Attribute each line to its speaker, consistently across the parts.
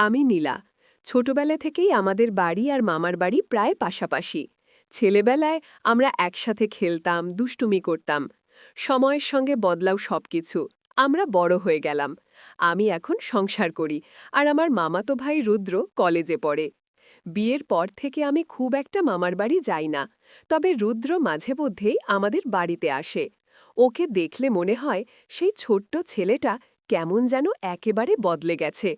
Speaker 1: আমি নীলা। ছোটবেলা থেকেই আমাদের বাড়ি আর মামার বাড়ি প্রায় পাশাপাশি। ছেলেবেলায় আমরা একসাথে খেলতাম, দুষ্টুমি করতাম। সময়ের সঙ্গে বদলাও সবকিছু। আমরা বড় হয়ে গেলাম। আমি এখন সংসার করি, আর আমার মামাতো ভাই রুদ্র কলেজে পড়ে। বিয়ের পর থেকে আমি খুব একটা মামার বাড়ি যাই না, তবে রুদ্র মাঝে মধ্যেই আমাদের বাড়িতে আসে। ওকে দেখলে মনে হয় সেই ছোট্ট ছেলেটা কেমন যেন একেবারে বদলে গেছে।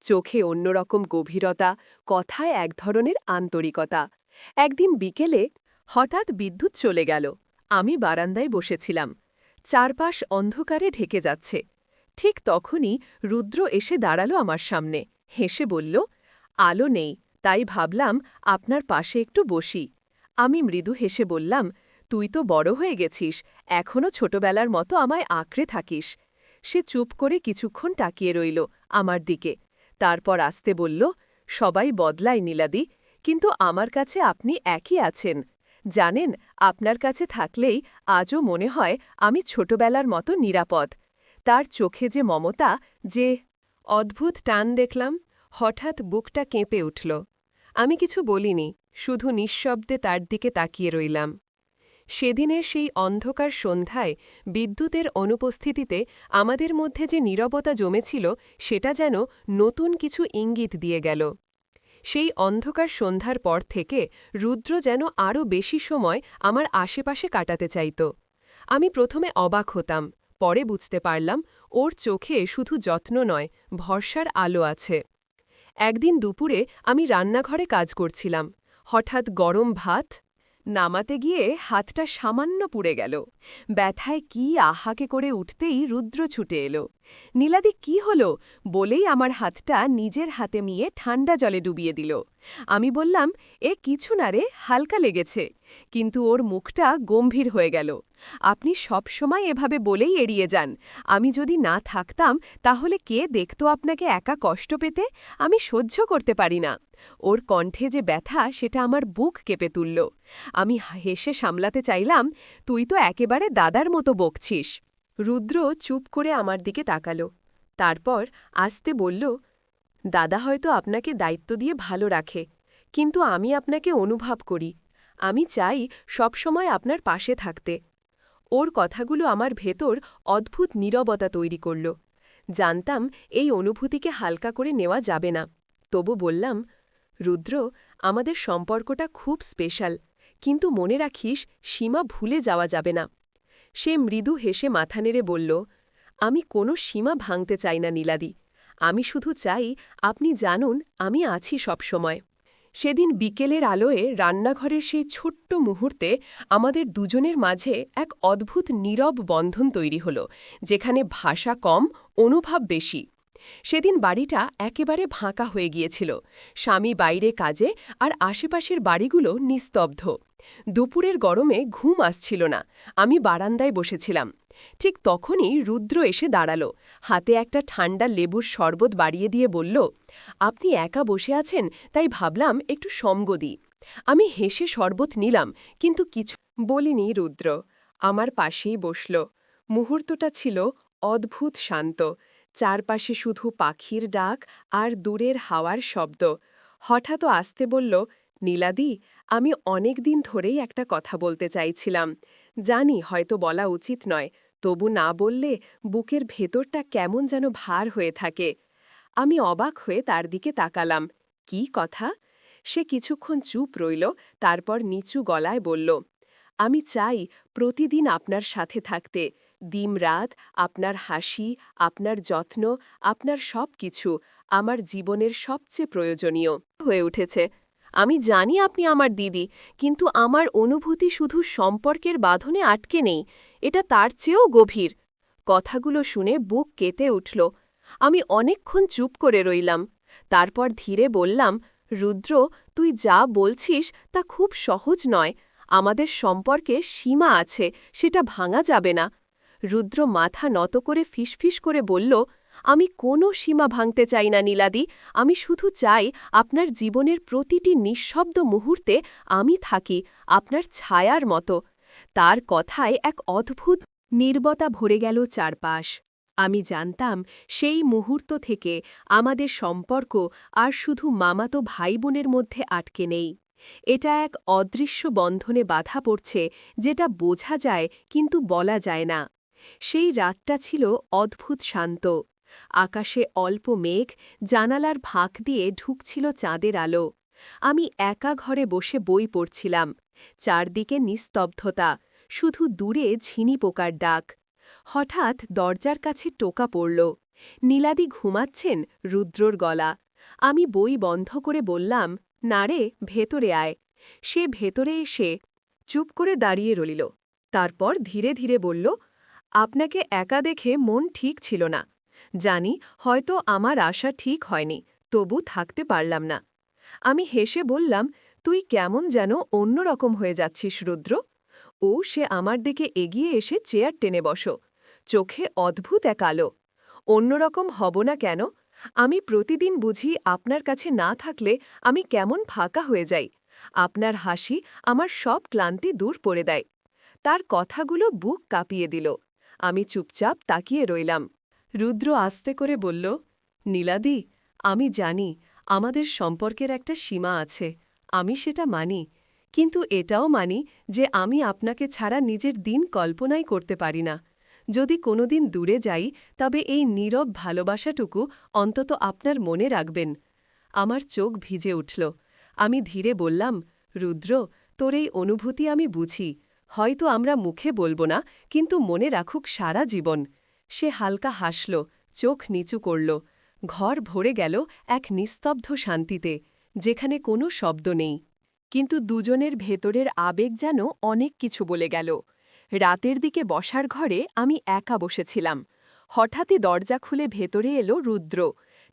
Speaker 1: চোখে অন্যরকম গভীরতা, কথায় এক ধরনের আন্তরিকতা। একদিন বিকেলে হঠাৎ বিদ্যুৎ চলে গেল। আমি বারান্দায় বসেছিলাম। চারপাশ অন্ধকারে ঢেকে যাচ্ছে। ঠিক তখনই রুদ্র এসে দাঁড়ালো আমার সামনে, হেসে বলল, আলো নেই, তাই ভাবলাম আপনার পাশে একটু বসি। আমি মৃদু হেসে বললাম, তুই তো বড় হয়ে গেছিস, এখনও ছোটবেলার মতো আমায় আঁকড়ে থাকিস। সে চুপ করে কিছুক্ষণ তাকিয়ে রইল আমার দিকে। তারপর আস্তে বলল, সবাই বদলায় নীলাদি, কিন্তু আমার কাছে আপনি একই আছেন। জানেন, আপনার কাছে থাকলেই আজও মনে হয় আমি ছোটবেলার মতো নিরাপদ। তার চোখে যে মমতা, যে অদ্ভুত টান দেখলাম, হঠাৎ বুকটা কেঁপে উঠল। আমি কিছু বলিনি, শুধু নিঃশব্দে তার দিকে তাকিয়ে রইলাম। সেদিনের সেই অন্ধকার সন্ধ্যায় বিদ্যুতের অনুপস্থিতিতে আমাদের মধ্যে যে নীরবতা জমেছিল, সেটা যেন নতুন কিছু ইঙ্গিত দিয়ে গেল। সেই অন্ধকার সন্ধ্যার পর থেকে রুদ্র যেন আরও বেশি সময় আমার আশেপাশে কাটাতে চাইত। আমি প্রথমে অবাক হতাম, পরে বুঝতে পারলাম ওর চোখে শুধু যত্ন নয়, ভরসার আলো আছে। একদিন দুপুরে আমি রান্নাঘরে কাজ করছিলাম। হঠাৎ গরম ভাত নামাতে গিয়ে হাতটা সামান্য পুড়ে গেল। ব্যথায় কি আহাকে করে উঠতেই রুদ্র ছুটে এলো। নীলাদি, কি হলো বলেই আমার হাতটা নিজের হাতে নিয়ে ঠান্ডা জলে ডুবিয়ে দিল। আমি বললাম, এ কিছু না রে, হালকা লেগেছে। কিন্তু ওর মুখটা গম্ভীর হয়ে গেল। আপনি সব সময় এভাবে বলেই এড়িয়ে যান। আমি যদি না থাকতাম তাহলে কে দেখত আপনাকে একা কষ্ট পেতে? আমি সহ্য করতে পারি না। ওর কণ্ঠে যে ব্যথা, সেটা আমার বুক কেঁপে তুলল। আমি হেসে সামলাতে চাইলাম, তুই তো একেবারে দাদার মতো বকছিস। রুদ্র চুপ করে আমার দিকে তাকালো। তারপর আস্তে বলল, দাদা হয়তো আপনাকে দায়িত্ব দিয়ে ভালো রাখে, কিন্তু আমি আপনাকে অনুভব করি। আমি চাই সবসময় আপনার পাশে থাকতে। ওর কথাগুলো আমার ভেতর অদ্ভুত নীরবতা তৈরি করল। জানতাম এই অনুভূতিকে হালকা করে নেওয়া যাবে না। তবু বললাম, রুদ্র, আমাদের সম্পর্কটা খুব স্পেশাল, কিন্তু মনে রাখিস, সীমা ভুলে যাওয়া যাবে না। সে মৃদু হেসে মাথা নেড়ে বলল, আমি কোনো সীমা ভাঙতে চাই না নীলাদি। আমি শুধু চাই আপনি জানুন আমি আছি সবসময়। সেদিন বিকেলের আলোয় রান্নাঘরের সেই ছোট্ট মুহূর্তে আমাদের দুজনের মাঝে এক অদ্ভুত নীরব বন্ধন তৈরি হল, যেখানে ভাষা কম, অনুভব বেশি। সেদিন বাড়িটা একেবারে ফাঁকা হয়ে গিয়েছিল। স্বামী বাইরে কাজে, আর আশেপাশের বাড়িগুলো নিস্তব্ধ। দুপুরের গরমে ঘুম আসছিল না। আমি বারান্দায় বসেছিলাম। ঠিক তখনই রুদ্র এসে দাঁড়াল। হাতে একটা ঠান্ডা লেবুর শরবত বাড়িয়ে দিয়ে বলল, আপনি একা বসে আছেন, তাই ভাবলাম একটু সঙ্গ দিই। আমি হেসে শরবত নিলাম, কিন্তু কিছু বলিনি। রুদ্র আমার পাশেই বসল। মুহূর্তটা ছিল অদ্ভুত শান্ত। চারপাশে শুধু পাখির ডাক আর দূরের হাওয়ার শব্দ। হঠাৎ আস্তে বলল, নীলাদি, আমি অনেক দিন ধরেই একটা কথা বলতে চাইছিলাম। জানি হয়তো বলা উচিত নয়, তবু না বললে বুকের ভেতরটা কেমন যেন ভার হয়ে থাকে। আমি অবাক হয়ে তার দিকে তাকালাম। কি কথা? সে কিছুক্ষণ চুপ রইল, তারপর নিচু গলায় বলল, আমি চাই প্রতিদিন আপনার সাথে থাকতে, দিনরাত আপনার হাসি, আপনার যত্ন, আপনার সব কিছু আমার জীবনের সবচেয়ে প্রয়োজনীয় হয়ে উঠেছে। আমি জানি আপনি আমার দিদি, কিন্তু আমার অনুভূতি শুধু সম্পর্কের বাঁধনে আটকে নেই, এটা তার চেয়েও গভীর। কথাগুলো শুনে বুক কেঁপে উঠল। আমি অনেকক্ষণ চুপ করে রইলাম। তারপর ধীরে বললাম, রুদ্র, তুই যা বলছিস তা খুব সহজ নয়। আমাদের সম্পর্কে সীমা আছে, সেটা ভাঙা যাবে না। রুদ্র মাথা নত করে ফিসফিস করে বলল, আমি কোনো সীমা ভাঙতে চাই না নীলাদি। আমি শুধু চাই আপনার জীবনের প্রতিটি নিঃশব্দ মুহূর্তে আমি থাকি, আপনার ছায়ার মতো। তার কথায় এক অদ্ভুত নীরবতা ভরে গেল চারপাশ। আমি জানতাম সেই মুহূর্ত থেকে আমাদের সম্পর্ক আর শুধু মামাতো ভাই বোনের মধ্যে আটকে নেই। এটা এক অদৃশ্য বন্ধনে বাধা পড়ছে, যেটা বোঝা যায় কিন্তু বলা যায় না। সেই রাতটা ছিল অদ্ভুত শান্ত। আকাশে অল্প মেঘ, জানালার ফাঁক দিয়ে ঢুকছিল চাঁদের আলো। আমি একা ঘরে বসে বই পড়ছিলাম। চারদিকে নিস্তব্ধতা, শুধু দূরে ঝিনি পোকার ডাক। হঠাৎ দরজার কাছে টোকা পড়ল। নীলাদি ঘুমাচ্ছেন, রুদ্রর গলা। আমি বই বন্ধ করে বললাম, না রে, ভেতরে আয়। সে ভেতরে এসে চুপ করে দাঁড়িয়ে রইল। তারপর ধীরে ধীরে বলল, আপনাকে একা দেখে মন ঠিক ছিল না। জানি হয়তো আমার আশা ঠিক হয়নি, তবু থাকতে পারলাম না। আমি হেসে বললাম, তুই কেমন যেন অন্যরকম হয়ে যাচ্ছিস রুদ্র। সে আমার দিকে এগিয়ে এসে চেয়ার টেনে বসো। চোখে অদ্ভুত এক আলো। অন্যরকম হব না কেন? আমি প্রতিদিন বুঝি আপনার কাছে না থাকলে আমি কেমন ফাঁকা হয়ে যাই। আপনার হাসি আমার সব ক্লান্তি দূর করে দেয়। তার কথাগুলো বুক কাঁপিয়ে দিল। আমি চুপচাপ তাকিয়ে রইলাম। রুদ্র আস্তে করে বলল, নীলাদি, আমি জানি আমাদের সম্পর্কের একটা সীমা আছে, আমি সেটা মানি। কিন্তু এটাও মানি যে আমি আপনাকে ছাড়া নিজের দিন কল্পনাই করতে পারি না। যদি কোনোদিন দূরে যাই, তবে এই নীরব ভালোবাসাটুকু অন্তত আপনার মনে রাখবেন। আমার চোখ ভিজে উঠল। আমি ধীরে বললাম, রুদ্র, তোর এই অনুভূতি আমি বুঝি। হয়তো আমরা মুখে বলবো না, কিন্তু মনে রাখুক সারা জীবন। সে হালকা হাসল, চোখ নিচু করল। ঘর ভরে গেল এক নিস্তব্ধ শান্তিতে, যেখানে কোনো শব্দ নেই। কিন্তু দুজনের ভেতরের আবেগ যেন অনেক কিছু বলে গেল। রাতের দিকে বসার ঘরে আমি একা বসেছিলাম। হঠাৎই দরজা খুলে ভেতরে এলো রুদ্র।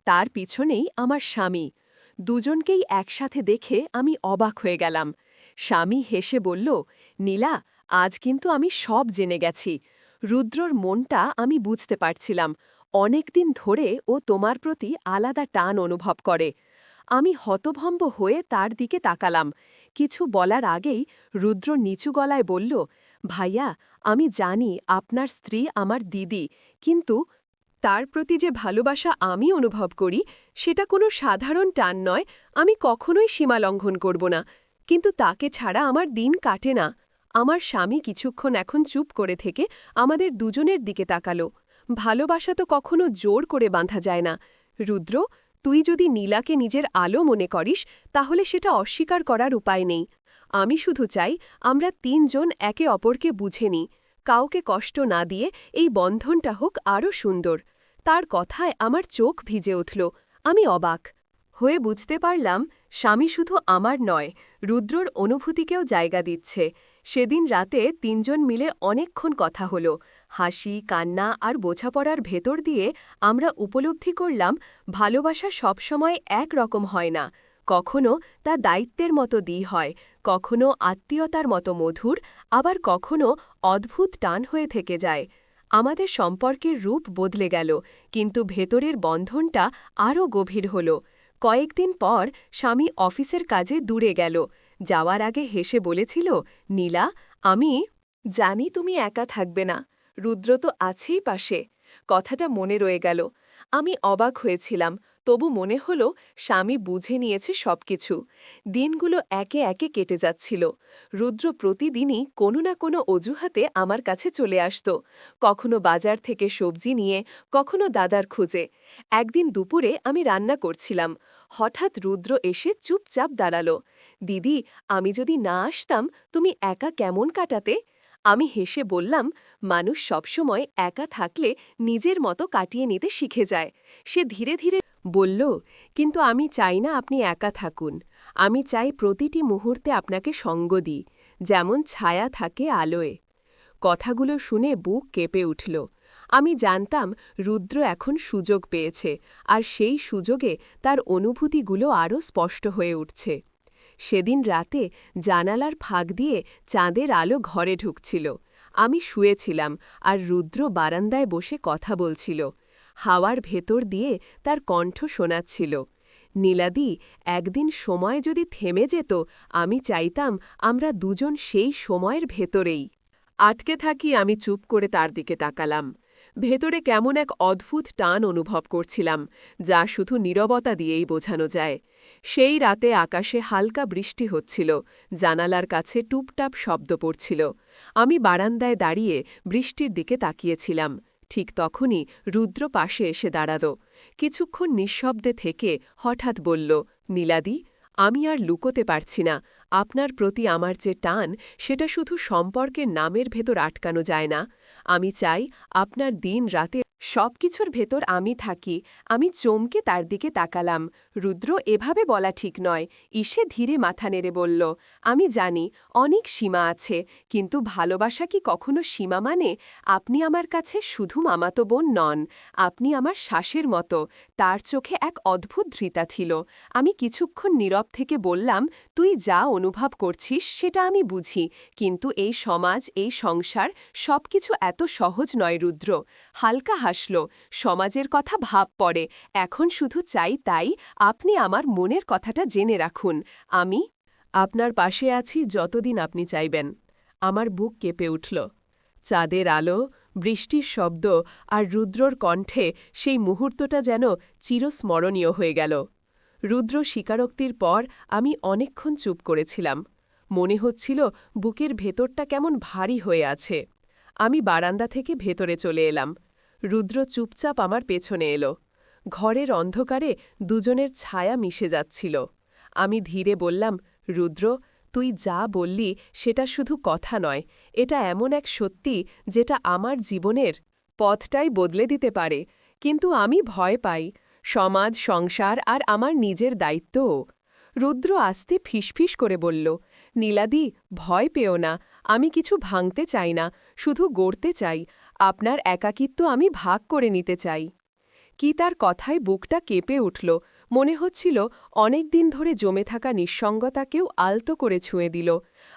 Speaker 1: তার পিছনেই আমার স্বামী। দুজনকেই একসাথে দেখে আমি অবাক হয়ে গেলাম। স্বামী হেসে বলল, নীলা, আজ কিন্তু আমি সব জেনে গেছি। রুদ্রর মনটা আমি বুঝতে পারছিলাম। অনেকদিন ধরে ও তোমার প্রতি আলাদা টান অনুভব করে। আমি হতভম্ব হয়ে তার দিকে তাকালাম। কিছু বলার আগেই রুদ্র নিচু গলায় বলল, ভাইয়া, আমি জানি আপনার স্ত্রী আমার দিদি, কিন্তু তার প্রতি যে ভালোবাসা আমি অনুভব করি, সেটা কোনো সাধারণ টান নয়। আমি কখনোই সীমা লঙ্ঘন করব না, কিন্তু তাকে ছাড়া আমার দিন কাটে না। আমার স্বামী কিছুক্ষণ এখন চুপ করে থেকে আমাদের দুজনের দিকে তাকালো। ভালোবাসা তো কখনো জোর করে বাঁধা যায় না। রুদ্র, তুই যদি নীলাকে নিজের আলো মনে করিস, তাহলে সেটা অস্বীকার করার উপায় নেই। আমি শুধু চাই আমরা তিনজন একে অপরকে বুঝে নিই, কাউকে কষ্ট না দিয়ে এই বন্ধনটা হোক আরও সুন্দর। তার কথায় আমার চোখ ভিজে উঠল। আমি অবাক হয়ে বুঝতে পারলাম, স্বামী শুধু আমার নয়, রুদ্রর অনুভূতিকেও জায়গা দিচ্ছে। সেদিন রাতে তিনজন মিলে অনেকক্ষণ কথা হল। হাসি, কান্না আর বোঝাপড়ার ভেতর দিয়ে আমরা উপলব্ধি করলাম, ভালোবাসা সবসময় একরকম হয় না। কখনো তা দায়িত্বের মতো হয়, কখনো আত্মীয়তার মতো মধুর, আবার কখনো অদ্ভুত টান হয়ে থেকে যায়। আমাদের সম্পর্কের রূপ বদলে গেল, কিন্তু ভেতরের বন্ধনটা আরও গভীর হল। কয়েকদিন পর স্বামী অফিসের কাজে দূরে গেল। যাওয়ার আগে হেসে বলেছিল, নীলা, আমি জানি তুমি একা থাকবে না, রুদ্র তো আছেই পাশে। কথাটা মনে রয়ে গেল। আমি অবাক হয়েছিলাম, তবু মনে হল স্বামী বুঝে নিয়েছে সবকিছু। দিনগুলো একে একে কেটে যাচ্ছিল। রুদ্র প্রতিদিনই কোনো না কোনো অজুহাতে আমার কাছে চলে আসত। কখনো বাজার থেকে সবজি নিয়ে, কখনো দাদার খোঁজে। একদিন দুপুরে আমি রান্না করছিলাম। হঠাৎ রুদ্র এসে চুপচাপ দাঁড়ালো। দিদি, আমি যদি না আসতাম তুমি একা কেমন কাটাতে? আমি হেসে বললাম, মানুষ সবসময় একা থাকলে নিজের মতো কাটিয়ে নিতে শিখে যায়। সে ধীরে ধীরে বলল, কিন্তু আমি চাই না আপনি একা থাকুন। আমি চাই প্রতিটি মুহূর্তে আপনাকে সঙ্গ দিই, যেমন ছায়া থাকে আলোয়। কথাগুলো শুনে বুক কেঁপে উঠল। আমি জানতাম রুদ্র এখন সুযোগ পেয়েছে, আর সেই সুযোগে তার অনুভূতিগুলো আরও স্পষ্ট হয়ে উঠছে। সেদিন রাতে জানালার ফাঁক দিয়ে চাঁদের আলো ঘরে ঢুকছিল। আমি শুয়েছিলাম, আর রুদ্র বারান্দায় বসে কথা বলছিল। হাওয়ার ভেতর দিয়ে তার কণ্ঠ শোনাচ্ছিল, নীলাদি, একদিন সময় যদি থেমে যেত, আমি চাইতাম আমরা দুজন সেই সময়ের ভেতরেই আটকে থাকি। আমি চুপ করে তার দিকে তাকালাম। ভেতরে কেমন এক অদ্ভুত টান অনুভব করছিলাম, যা শুধু নীরবতা দিয়েই বোঝানো যায়। সেই রাতে আকাশে হালকা বৃষ্টি হচ্ছিল, জানালার কাছে টুপটাপ শব্দ পড়ছিল। আমি বারান্দায় দাঁড়িয়ে বৃষ্টির দিকে তাকিয়েছিলাম। ঠিক তখনই রুদ্র পাশে এসে দাঁড়াল। কিছুক্ষণ নিঃশব্দে থেকে হঠাৎ বলল, নীলাদি, আমি আর লুকোতে পারছি না। আপনার প্রতি আমার যে টান, সেটা শুধু সম্পর্কের নামের ভেতর আটকানো যায় না। আমি চাই আপনার দিন রাতে সবকিছুর ভেতর আমি থাকি। আমি চমকে তার দিকে তাকালাম। রুদ্র এভাবে বলা ঠিক নয়। ঈশে ধীরে মাথা নেড়ে বলল, আমি জানি অনেক সীমা আছে, কিন্তু ভালোবাসা কি কখনো সীমা মানে? আপনি আমার কাছে শুধু মামাতো বোন নন, আপনি আমার শ্বাসের মতো। তার চোখে এক অদ্ভুত ধৃতা ছিল। আমি কিছুক্ষণ নীরব থেকে বললাম, তুই যা অনুভব করছিস সেটা আমি বুঝি, কিন্তু এই সমাজ, এই সংসার সবকিছু এত সহজ নয় রুদ্র। হালকা হাসল। সমাজের কথা ভাব পড়ে, এখন শুধু চাই তাই আপনি আমার মনের কথাটা জেনে রাখুন। আমি আপনার পাশে আছি যতদিন আপনি চাইবেন। আমার বুক কেঁপে উঠল। চাঁদের আলো, বৃষ্টির শব্দ আর রুদ্রর কণ্ঠে সেই মুহূর্তটা যেন চিরস্মরণীয় হয়ে গেল। রুদ্র স্বীকারোক্তির পর আমি অনেকক্ষণ চুপ করেছিলাম। মনে হচ্ছিল বুকের ভেতরটা কেমন ভারী হয়ে আছে। আমি বারান্দা থেকে ভেতরে চলে এলাম। রুদ্র চুপচাপ আমার পেছনে এলো। ঘরের অন্ধকারে দুজনের ছায়া মিশে যাচ্ছিল। আমি ধীরে বললাম, রুদ্র, তুই যা বললি সেটা শুধু কথা নয়, এটা এমন এক সত্যি যেটা আমার জীবনের পথটাই বদলে দিতে পারে। কিন্তু আমি ভয় পাই, সমাজ, সংসার আর আমার নিজের দায়িত্বও। রুদ্র আস্তে ফিসফিস করে বলল, নীলাদি, ভয় পেও না। আমি কিছু ভাঙতে চাই না, শুধু গড়তে চাই। আপনার একাকিত্ব আমি ভাগ করে নিতে চাই। কি তার কথায় বুকটা কেঁপে উঠল। মনে হচ্ছিল অনেক দিন ধরে জমে থাকা নিঃসঙ্গতাকেও আলতো করে ছুঁয়ে দিল।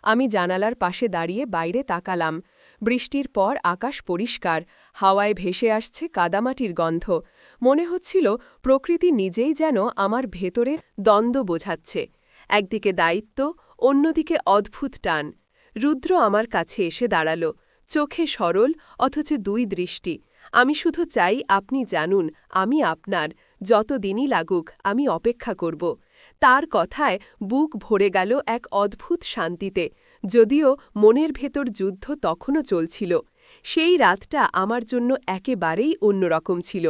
Speaker 1: আমি জানালার পাশে দাঁড়িয়ে বাইরে তাকালাম। বৃষ্টির পর আকাশ পরিষ্কার, হাওয়ায় ভেসে আসছে কাদামাটির গন্ধ। মনে হচ্ছিল প্রকৃতি নিজেই যেন আমার ভেতরের দ্বন্দ্ব বোঝাচ্ছে। একদিকে দায়িত্ব, অন্যদিকে অদ্ভুত টান। রুদ্র আমার কাছে এসে দাঁড়াল, চোখে সরল অথচ দুই দৃষ্টি। আমি শুধু চাই আপনি জানুন, আমি আপনার। যত দিনই লাগুক আমি অপেক্ষা করব। তার কথায় বুক ভরে গেল এক অদ্ভুত শান্তিতে, যদিও মনের ভেতর যুদ্ধ তখনও চলছিল। সেই রাতটা আমার জন্য একেবারেই অন্যরকম ছিল।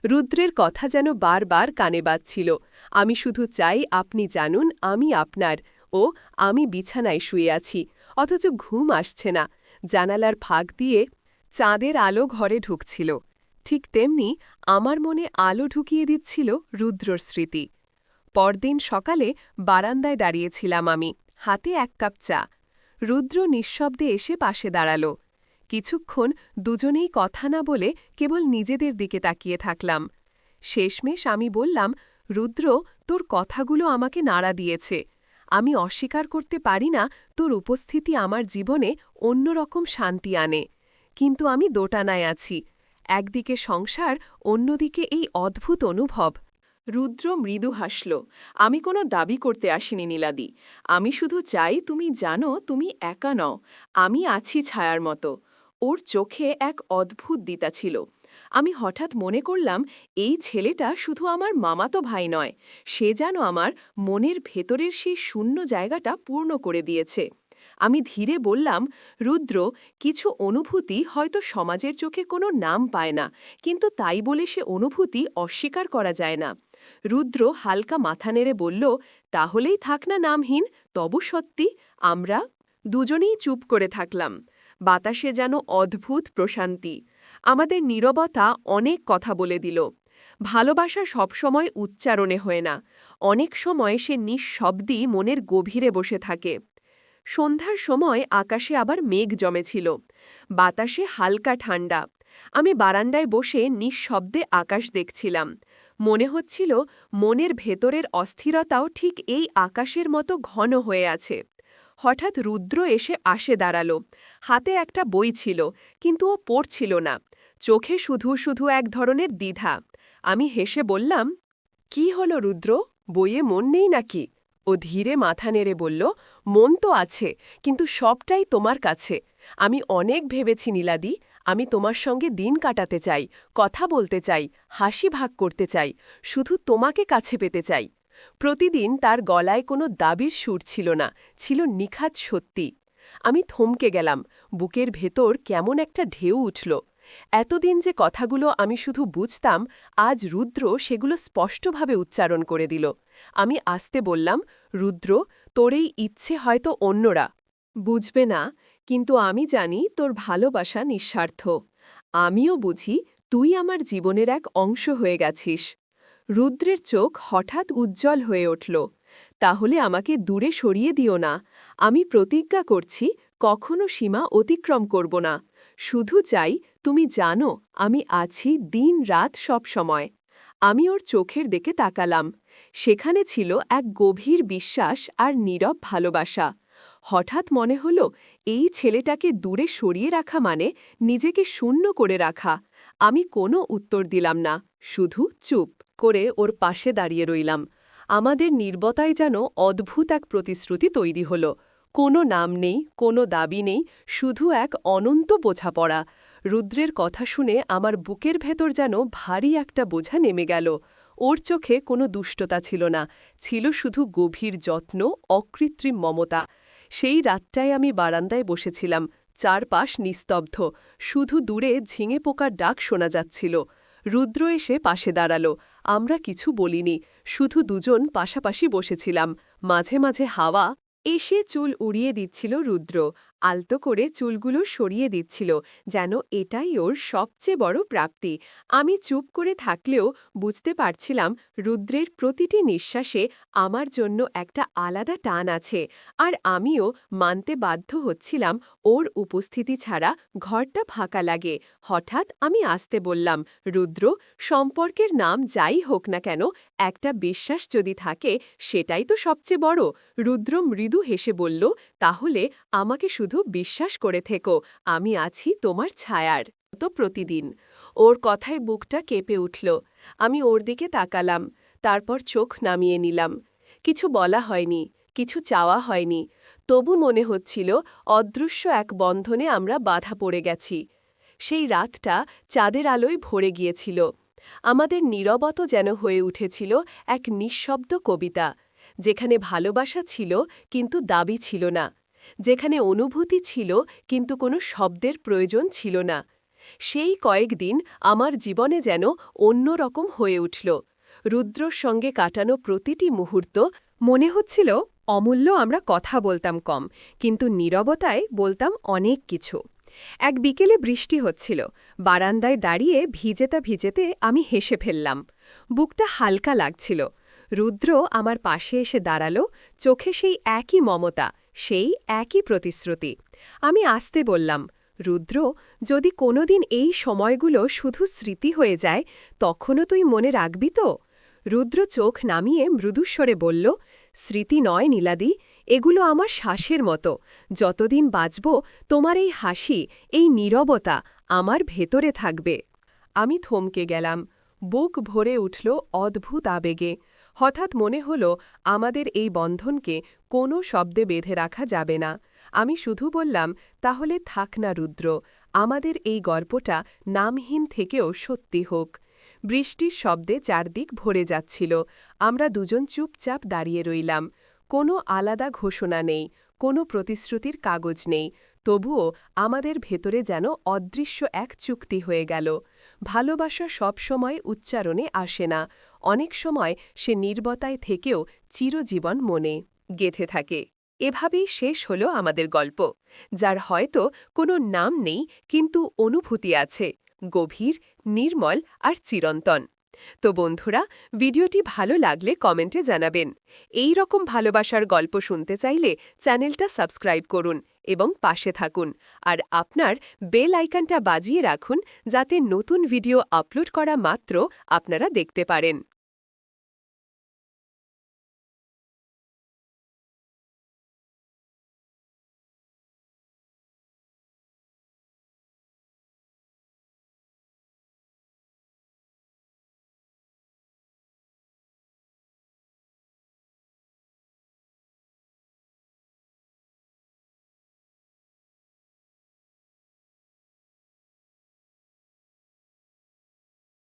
Speaker 1: রুদ্রের কথা যেন বারবার কানে বাজছিল, আমি শুধু চাই আপনি জানুন আমি আপনার। ও আমি বিছানায় শুয়ে আছি, অথচ ঘুম আসছে না। জানালার ফাঁক দিয়ে চাঁদের আলো ঘরে ঢুকছিল। ঠিক তেমনি আমার মনে আলো ঢুকিয়ে দিচ্ছিল রুদ্রর স্মৃতি। পরদিন সকালে বারান্দায় দাঁড়িয়েছিলাম আমি, হাতে এক কাপ চা। রুদ্র নিঃশব্দে এসে পাশে দাঁড়াল। কিছুক্ষণ দুজনেই কথা না বলে কেবল নিজেদের দিকে তাকিয়ে থাকলাম। শেষমেশ আমি বললাম, রুদ্র, তোর কথাগুলো আমাকে নাড়া দিয়েছে। আমি অস্বীকার করতে পারি না তোর উপস্থিতি আমার জীবনে অন্যরকম শান্তি আনে। কিন্তু আমি দোটানায় আছি, একদিকে সংসার, অন্যদিকে এই অদ্ভুত অনুভব। রুদ্র মৃদু হাসল। আমি কোনো দাবি করতে আসিনি নীলাদি। আমি শুধু চাই তুমি জানো তুমি একা নও, আমি আছি ছায়ার মতো। ওর চোখে এক অদ্ভুত দিতা ছিল। আমি হঠাৎ মনে করলাম, এই ছেলেটা শুধু আমার মামাতো ভাই নয়, সে যেন আমার মনের ভেতরের সেই শূন্য জায়গাটা পূর্ণ করে দিয়েছে। আমি ধীরে বললাম, রুদ্র, কিছু অনুভূতি হয়তো সমাজের চোখে কোনো নাম পায় না, কিন্তু তাই বলে সে অনুভূতি অস্বীকার করা যায় না। রুদ্র হালকা মাথা নেড়ে বলল, তাহলেই থাক না নামহীন, তবু সত্যি। আমরা দুজনেই চুপ করে থাকলাম। বাতাসে যেন অদ্ভুত প্রশান্তি। আমাদের নীরবতা অনেক কথা বলে দিল। ভালোবাসা সবসময় উচ্চারণে হয় না, অনেক সময় সে নিঃশব্দেই মনের গভীরে বসে থাকে। সন্ধ্যার সময় আকাশে আবার মেঘ জমেছিল, বাতাসে হালকা ঠান্ডা। আমি বারান্দায় বসে নিঃশব্দে আকাশ দেখছিলাম। মনে হচ্ছিল মনের ভেতরের অস্থিরতাও ঠিক এই আকাশের মতো ঘন হয়ে আছে। হঠাৎ রুদ্র আসে দাঁড়াল। হাতে একটা বই ছিল, কিন্তু ও পড়ছিল না। চোখে শুধু শুধু এক ধরনের দ্বিধা। আমি হেসে বললাম, কি হলো রুদ্র, বইয়ে মন নেই নাকি? ও ধীরে মাথা নেড়ে বলল, মন তো আছে, কিন্তু সবটাই তোমার কাছে। আমি অনেক ভেবেছি নীলাদি, আমি তোমার সঙ্গে দিন কাটাতে চাই, কথা বলতে চাই, হাসি ভাগ করতে চাই, শুধু তোমাকে কাছে পেতে চাই। প্রতিদিন তার গলায় কোনো দাবির সুর ছিল না, ছিল নিখাত সত্যি। আমি থমকে গেলাম, বুকের ভেতর কেমন একটা ঢেউ উঠল। এতদিন যে কথাগুলো আমি শুধু বুঝতাম, আজ রুদ্র সেগুলো স্পষ্টভাবে উচ্চারণ করে দিল। আমি আস্তে বললাম, রুদ্র, তোর এই ইচ্ছে হয়তো অন্যরা বুঝবে না, কিন্তু আমি জানি তোর ভালোবাসা নিঃস্বার্থ। আমিও বুঝি তুই আমার জীবনের এক অংশ হয়ে গেছিস। রুদ্রের চোখ হঠাৎ উজ্জ্বল হয়ে উঠল। তাহলে আমাকে দূরে সরিয়ে দিও না। আমি প্রতিজ্ঞা করছি কখনো সীমা অতিক্রম করব না। শুধু চাই তুমি জানো আমি আছি দিন রাত সব সময়। আমি ওর চোখের দিকে তাকালাম। সেখানে ছিল এক গভীর বিশ্বাস আর নীরব ভালোবাসা। হঠাৎ মনে হলো এই ছেলেটাকে দূরে সরিয়ে রাখা মানে নিজেকে শূন্য করে রাখা। আমি কোনো উত্তর দিলাম না, শুধু চুপ করে ওর পাশে দাঁড়িয়ে রইলাম। আমাদের নীরবতায় যেন অদ্ভুত এক প্রতিশ্রুতি তৈরি হল। কোনো নাম নেই, কোনো দাবি নেই, শুধু এক অনন্ত বোঝাপড়া। রুদ্রের কথা শুনে আমার বুকের ভেতর যেন ভারী একটা বোঝা নেমে গেল। ওর চোখে কোনো দুষ্টতা ছিল না, ছিল শুধু গভীর যত্ন, অকৃত্রিম মমতা। সেই রাতটায় আমি বারান্দায় বসেছিলাম, চারপাশ নিস্তব্ধ, শুধু দূরে ঝিঙে পোকার ডাক শোনা যাচ্ছিল। রুদ্র এসে পাশে দাঁড়ালো। আমরা কিছু বলিনি, শুধু দুজন পাশাপাশি বসেছিলাম। মাঝে মাঝে হাওয়া এসে চুল উড়িয়ে দিচ্ছিল রুদ্র, আলতো করে চুলগুলো সরিয়ে দিচ্ছিল, যেন এটাই ওর সবচেয়ে বড় প্রাপ্তি। আমি চুপ করে থাকলেও বুঝতে পারছিলাম রুদ্রের প্রতিটি নিঃশ্বাসে আমার জন্য একটা আলাদা টান আছে, আর আমিও মানতে বাধ্য হচ্ছিলাম ওর উপস্থিতি ছাড়া ঘরটা ফাঁকা লাগে। হঠাৎ আমি আসতে বললাম, রুদ্র, সম্পর্কের নাম যাই হোক না কেন, একটা বিশ্বাস যদি থাকে সেটাই তো সবচেয়ে বড়। রুদ্র মৃদু হেসে বলল, তাহলে আমাকে শুধু বিশ্বাস করে থেকো, আমি আছি তোমার ছায়ার তো প্রতিদিন। ওর কথায় বুকটা কেঁপে উঠল। আমি ওর দিকে তাকালাম, তারপর চোখ নামিয়ে নিলাম। কিছু বলা হয়নি, কিছু চাওয়া হয়নি, তবু মনে হচ্ছিল অদৃশ্য এক বন্ধনে আমরা বাধা পড়ে গেছি। সেই রাতটা চাঁদের আলোয় ভরে গিয়েছিল। আমাদের নীরবতা যেন হয়ে উঠেছিল এক নিঃশব্দ কবিতা, যেখানে ভালোবাসা ছিল কিন্তু দাবি ছিল না, যেখানে অনুভূতি ছিল কিন্তু কোনো শব্দের প্রয়োজন ছিল না। সেই কয়েকদিন আমার জীবনে যেন অন্যরকম হয়ে উঠল। রুদ্রর সঙ্গে কাটানো প্রতিটি মুহূর্ত মনে হচ্ছিল অমূল্য। আমরা কথা বলতাম কম, কিন্তু নীরবতায় বলতাম অনেক কিছু। এক বিকেলে বৃষ্টি হচ্ছিল। বারান্দায় দাঁড়িয়ে ভিজেতে ভিজেতে আমি হেসে ফেললাম। বুকটা হালকা লাগছিল। রুদ্র আমার পাশে এসে দাঁড়ালো, চোখে সেই একই মমতা, সেই একই প্রতিশ্রুতি। আমি আস্তে বললাম, রুদ্র, যদি কোনোদিন এই সময়গুলো শুধু স্মৃতি হয়ে যায়, তখনও তুই মনে রাখবি তো? রুদ্র চোখ নামিয়ে মৃদুস্বরে বলল, স্মৃতি নয় নীলাদি, এগুলো আমার শ্বাসের মতো। যতদিন বাঁচব তোমার এই হাসি, এই নীরবতা আমার ভেতরে থাকবে। আমি থমকে গেলাম, বুক ভরে উঠল অদ্ভুত আবেগে। হঠাৎ মনে হল আমাদের এই বন্ধনকে কোনো শব্দে বেঁধে রাখা যাবে না। আমি শুধু বললাম, তাহলে থাক না রুদ্র, আমাদের এই গল্পটা নামহীন থেকেও সত্যি হোক। বৃষ্টির শব্দে চারদিক ভরে যাচ্ছিল। আমরা দুজন চুপচাপ দাঁড়িয়ে রইলাম। কোনো আলাদা ঘোষণা নেই, কোনো প্রতিশ্রুতির কাগজ নেই, তবুও আমাদের ভেতরে যেন অদৃশ্য এক চুক্তি হয়ে গেল। ভালোবাসা সবসময় উচ্চারণে আসে না, অনেক সময় সে নীরবতায় থেকেও চিরজীবন মনে গেঁথে থাকে। এভাবেই শেষ হল আমাদের গল্প, যার হয়তো কোনো নাম নেই, কিন্তু অনুভূতি আছে, গভীর, নির্মল আর চিরন্তন। তো বন্ধুরা, ভিডিওটি ভালো লাগলে কমেন্টে জানাবেন। এই রকম ভালোবাসার গল্প শুনতে চাইলে চ্যানেলটা সাবস্ক্রাইব করুন এবং পাশে থাকুন, আর আপনার বেল আইকনটা বাজিয়ে রাখুন, যাতে নতুন ভিডিও আপলোড করা মাত্র আপনারা দেখতে পারেন।